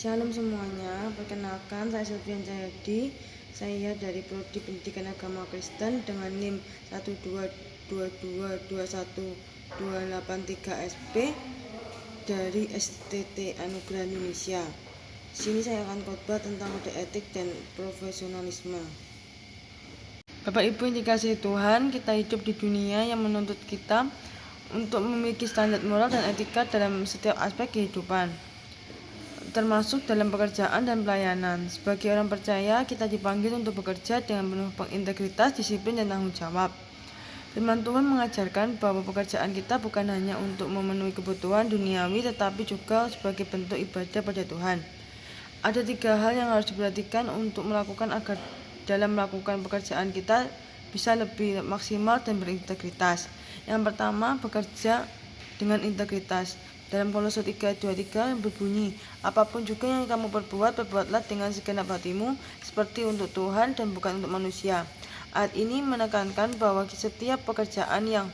Shalom semuanya, perkenalkan saya Sylvian Cahyadi. Saya dari Prodi Pendidikan Agama Kristen dengan NIM 122221283SP dari STT Anugerah Indonesia. Sini saya akan khotbah tentang kode etik dan profesionalisme. Bapak Ibu yang dikasihi Tuhan, kita hidup di dunia yang menuntut kita untuk memiliki standar moral dan etika dalam setiap aspek kehidupan, termasuk dalam pekerjaan dan pelayanan. Sebagai orang percaya, kita dipanggil untuk bekerja dengan penuh integritas, disiplin, dan tanggung jawab. Firman Tuhan mengajarkan bahwa pekerjaan kita bukan hanya untuk memenuhi kebutuhan duniawi, tetapi juga sebagai bentuk ibadah pada Tuhan. Ada 3 hal yang harus diperhatikan untuk melakukan agar dalam melakukan pekerjaan kita bisa lebih maksimal dan berintegritas. Yang pertama, bekerja dengan integritas. Dalam Kolose 3:23 berbunyi, apapun juga yang kamu perbuat, perbuatlah dengan segenap hatimu, seperti untuk Tuhan dan bukan untuk manusia. Ayat ini menekankan bahwa setiap pekerjaan yang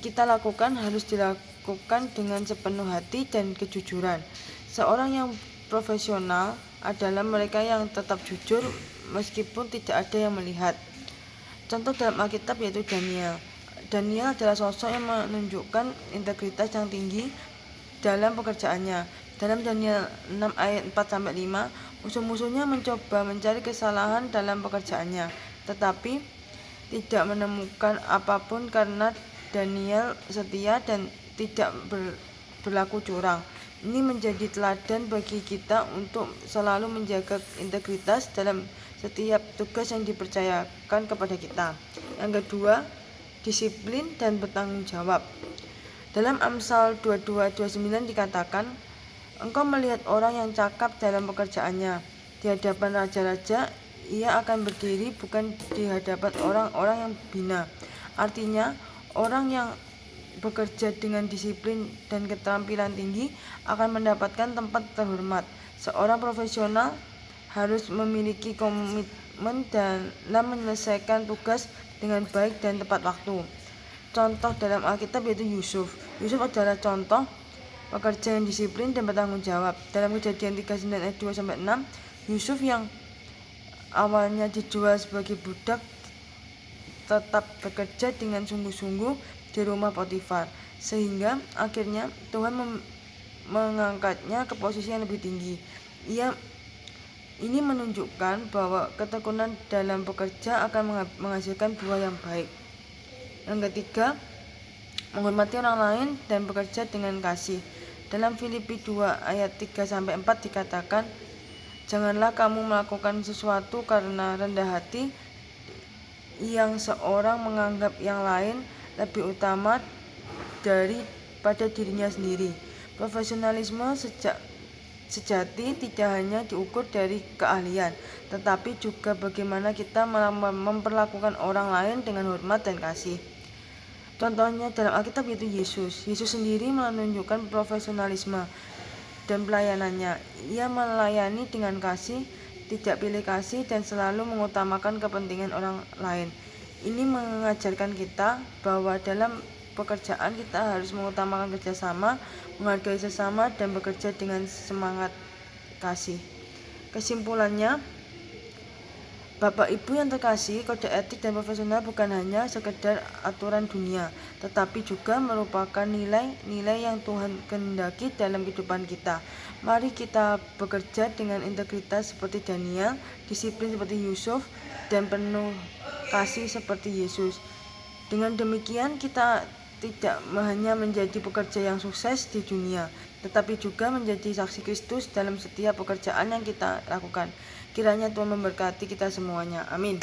kita lakukan harus dilakukan dengan sepenuh hati dan kejujuran. Seorang yang profesional adalah mereka yang tetap jujur meskipun tidak ada yang melihat. Contoh dalam Alkitab yaitu Daniel. Daniel adalah sosok yang menunjukkan integritas yang tinggi dalam pekerjaannya. Dalam Daniel 6 ayat 4-5, musuh-musuhnya mencoba mencari kesalahan dalam pekerjaannya, tetapi tidak menemukan apapun karena Daniel setia dan tidak berlaku curang. Ini menjadi teladan bagi kita untuk selalu menjaga integritas dalam setiap tugas yang dipercayakan kepada kita. Yang kedua, disiplin dan bertanggung jawab. Dalam Amsal 22:29 dikatakan, engkau melihat orang yang cakap dalam pekerjaannya. Di hadapan raja-raja, ia akan berdiri, bukan di hadapan orang-orang yang bina. Artinya, orang yang bekerja dengan disiplin dan keterampilan tinggi akan mendapatkan tempat terhormat. Seorang profesional harus memiliki komitmen dalam menyelesaikan tugas dengan baik dan tepat waktu. Contoh dalam Alkitab yaitu Yusuf. Yusuf adalah contoh pekerja yang disiplin dan bertanggung jawab. Dalam Kejadian 39 ayat 2-6, Yusuf yang awalnya dijual sebagai budak tetap bekerja dengan sungguh-sungguh di rumah Potifar, sehingga akhirnya Tuhan mengangkatnya ke posisi yang lebih tinggi. Ini menunjukkan bahwa ketekunan dalam bekerja akan menghasilkan buah yang baik. Yang ketiga, menghormati orang lain dan bekerja dengan kasih. Dalam Filipi 2 ayat 3-4 dikatakan, janganlah kamu melakukan sesuatu karena rendah hati yang seorang menganggap yang lain lebih utama daripada dirinya sendiri. Profesionalisme sejati tidak hanya diukur dari keahlian, tetapi juga bagaimana kita memperlakukan orang lain dengan hormat dan kasih. Contohnya dalam Alkitab yaitu Yesus. Yesus sendiri menunjukkan profesionalisme dan pelayanannya. Ia melayani dengan kasih, tidak pilih kasih, dan selalu mengutamakan kepentingan orang lain. Ini mengajarkan kita bahwa dalam pekerjaan kita harus mengutamakan kerjasama, menghargai sesama, dan bekerja dengan semangat kasih. Kesimpulannya, Bapak Ibu yang terkasih, kode etik dan profesional bukan hanya sekedar aturan dunia, tetapi juga merupakan nilai-nilai yang Tuhan kehendaki dalam kehidupan kita. Mari kita bekerja dengan integritas seperti Daniel, disiplin seperti Yusuf, dan penuh kasih seperti Yesus. Dengan demikian kita tidak hanya menjadi pekerja yang sukses di dunia, tetapi juga menjadi saksi Kristus dalam setiap pekerjaan yang kita lakukan. Kiranya Tuhan memberkati kita semuanya. Amin.